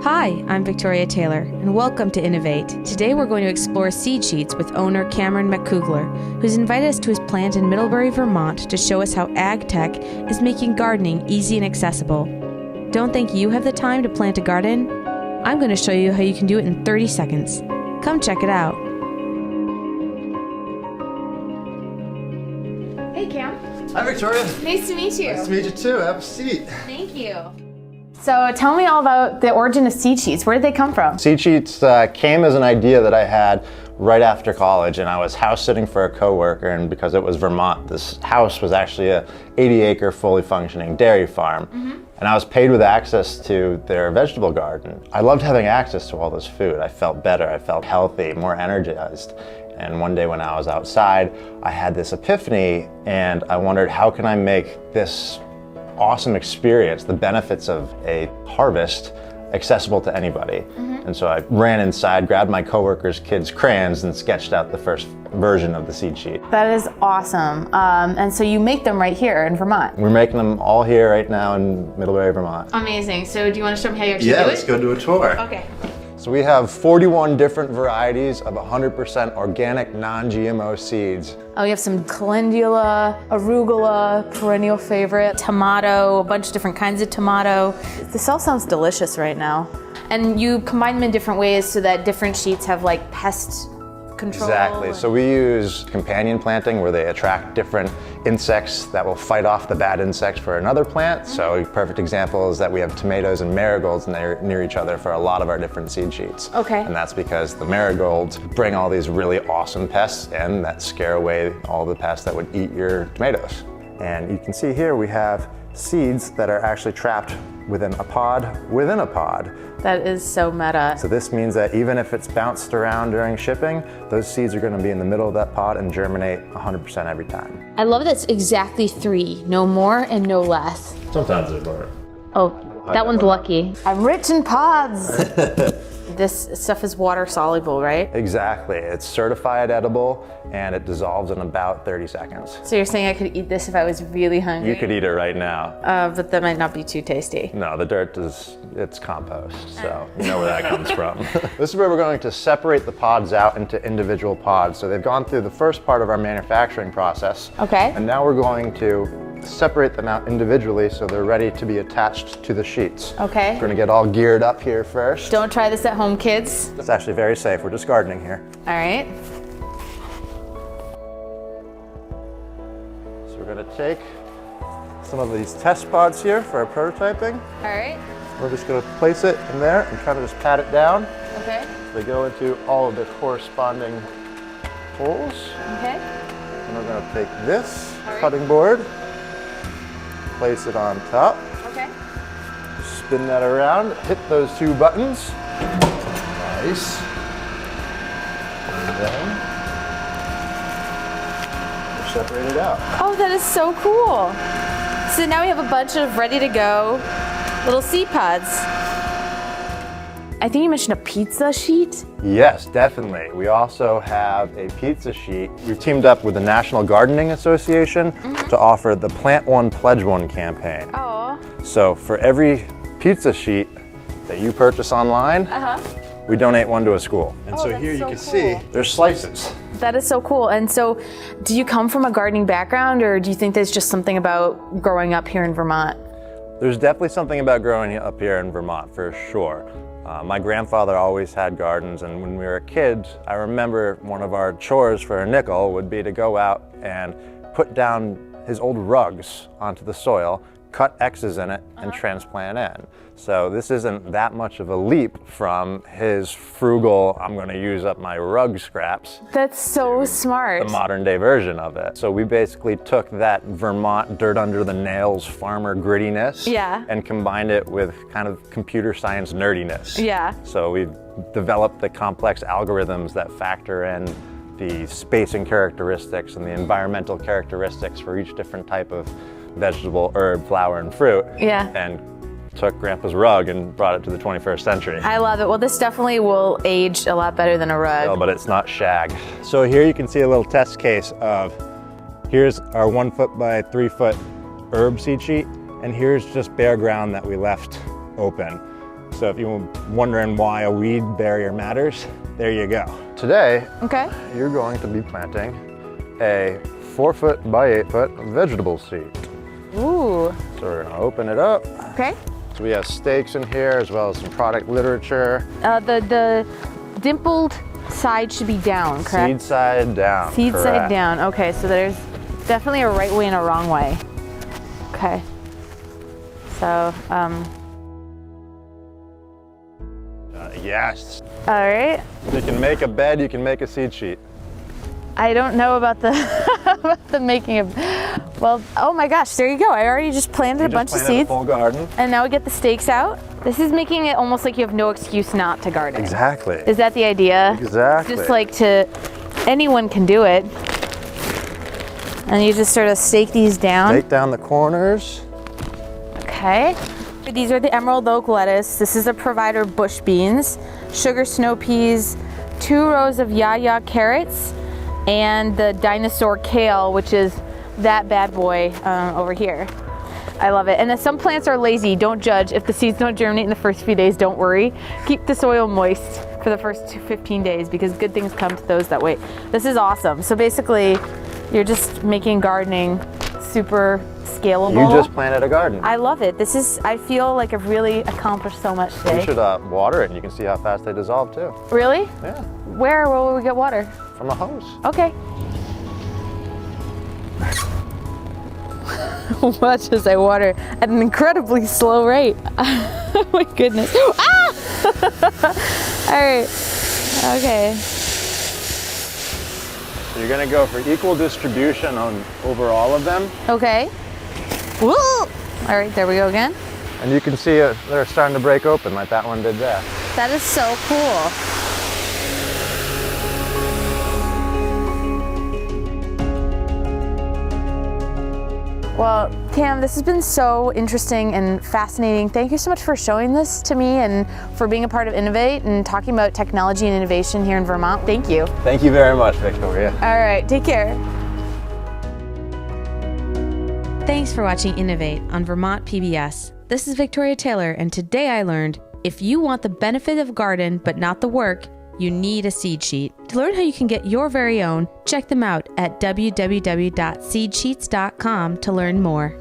Hi, I'm Victoria Taylor, and welcome to InnoVaTe. Today we're going to explore seed sheets with owner Cameron McCougler, who's invited us to his plant in Middlebury, Vermont to show us how ag tech is making gardening easy and accessible. Don't think you have the time to plant a garden? I'm going to show you how you can do it in 30 seconds. Come check it out. Hey, Cam. Hi, Victoria. Nice to meet you. Nice to meet you too. Have a seat. Thank you. So tell me all about the origin of seed sheets. Where did they come from? Seed sheets came as an idea that I had right after college, and I was house sitting for a coworker, and because it was Vermont, this house was actually a 80-acre fully functioning dairy farm. And I was paid with access to their vegetable garden. I loved having access to all this food. I felt better, I felt healthy, more energized. And one day when I was outside, I had this epiphany, and I wondered, how can I make this awesome experience, the benefits of a harvest, accessible to anybody? And so I ran inside, grabbed my coworker's kids' crayons, and sketched out the first version of the seed sheet. That is awesome. And so you make them right here in Vermont? We're making them all here right now in Middlebury, Vermont. Amazing. So do you want to show me how you actually do it? Yeah, let's go do a tour. Okay. So we have 41 different varieties of 100% organic, non-GMO seeds. Oh, you have some calendula, arugula, perennial favorite, tomato, a bunch of different kinds of tomato. This all sounds delicious right now. And you combine them in different ways so that different sheets have like pest control. Exactly. So we use companion planting where they attract different insects that will fight off the bad insects for another plant. So a perfect example is that we have tomatoes and marigolds, and they're near each other for a lot of our different seed sheets. Okay. And that's because the marigolds bring all these really awesome pests in that scare away all the pests that would eat your tomatoes. And you can see here we have seeds that are actually trapped within a pod within a pod. That is so meta. So this means that even if it's bounced around during shipping, those seeds are going to be in the middle of that pod and germinate 100% every time. I love that it's exactly 3, no more and no less. Sometimes there's more. Oh, that one's lucky. I'm rich in pods. This stuff is water soluble, right? Exactly. It's certified edible, and it dissolves in about 30 seconds. So you're saying I could eat this if I was really hungry? You could eat it right now. But that might not be too tasty. No, the dirt it's compost, so you know where that comes from. This is where we're going to separate the pods out into individual pods. So they've gone through the first part of our manufacturing process. Okay. And now we're going to separate them out individually so they're ready to be attached to the sheets. Okay. We're gonna get all geared up here first. Don't try this at home, kids. It's actually very safe. We're just gardening here. All right. So we're gonna take some of these test pods here for our prototyping. All right. We're just gonna place it in there and kind of just pat it down. Okay. They go into all of the corresponding holes. Okay. And we're gonna take this cutting board, place it on top. Okay. Spin that around, hit those 2 buttons. Nice. And then we're separated out. Oh, that is so cool. So now we have a bunch of ready to go little seed pods. I think you mentioned a pizza sheet. Yes, definitely. We also have a pizza sheet. We've teamed up with the National Gardening Association to offer the Plant One, Pledge One campaign. Oh. So for every pizza sheet that you purchase online, we donate one to a school. And so here you can see there's slices. That is so cool. And so do you come from a gardening background, or do you think there's just something about growing up here in Vermont? There's definitely something about growing up here in Vermont, for sure. My grandfather always had gardens, and when we were kids, I remember one of our chores for a nickel would be to go out and put down his old rugs onto the soil, cut X's in it, and transplant in. So this isn't that much of a leap from his frugal, I'm going to use up my rug scraps. That's so smart. The modern day version of it. So we basically took that Vermont dirt under the nails farmer grittiness and combined it with kind of computer science nerdiness. Yeah. So we've developed the complex algorithms that factor in the spacing characteristics and the environmental characteristics for each different type of vegetable, herb, flower, and fruit. Yeah. And took Grandpa's rug and brought it to the 21st century. I love it. Well, this definitely will age a lot better than a rug. No, but it's not shag. So here you can see a little test case of, here's our 1 foot by 3 foot herb seed sheet, and here's just bare ground that we left open. So if you're wondering why a weed barrier matters, there you go. Today, you're going to be planting a 4-foot by 8-foot vegetable seed. Ooh. So we're gonna open it up. Okay. So we have stakes in here as well as some product literature. The dimpled side should be down, correct? Seed side down. Seed correct. side down. Okay, so there's definitely a right way and a wrong way. Okay. So, yes. all right. You can make a bed, you can make a seed sheet. I don't know about the about the making of. Well, oh my gosh, there you go. I already just planted a bunch of seeds. A full garden. And now we get the stakes out. This is making it almost like you have no excuse not to garden. Exactly. Is that the idea? Exactly. Just like anyone can do it. And you just sort of stake these down. Stake down the corners. Okay. These are the emerald oak lettuce. This is a provider bush beans, sugar snow peas, 2 rows of yaya carrots, and the dinosaur kale, which is that bad boy over here. I love it. And then some plants are lazy. Don't judge. If the seeds don't germinate in the first few days, don't worry. Keep the soil moist for the first 15 days because good things come to those that wait. This is awesome. So basically, you're just making gardening super scalable. You just planted a garden. I love it. I feel like I've really accomplished so much today. You should water it and you can see how fast they dissolve too. Really? Yeah. Where will we get water? From a hose. Okay. Watch as I water at an incredibly slow rate. Oh my goodness. Ah! All right. Okay. So you're gonna go for equal distribution over all of them. Okay. Woo! All right, there we go again. And you can see they're starting to break open like that one did there. That is so cool. Well, Cam, this has been so interesting and fascinating. Thank you so much for showing this to me and for being a part of InnoVaTe and talking about technology and innovation here in Vermont. Thank you. Thank you very much, Victoria. All right, take care. Thanks for watching InnoVaTe on Vermont PBS. This is Victoria Taylor, and today I learned if you want the benefit of garden but not the work, you need a seed sheet. To learn how you can get your very own, check them out at www.seedsheets.com to learn more.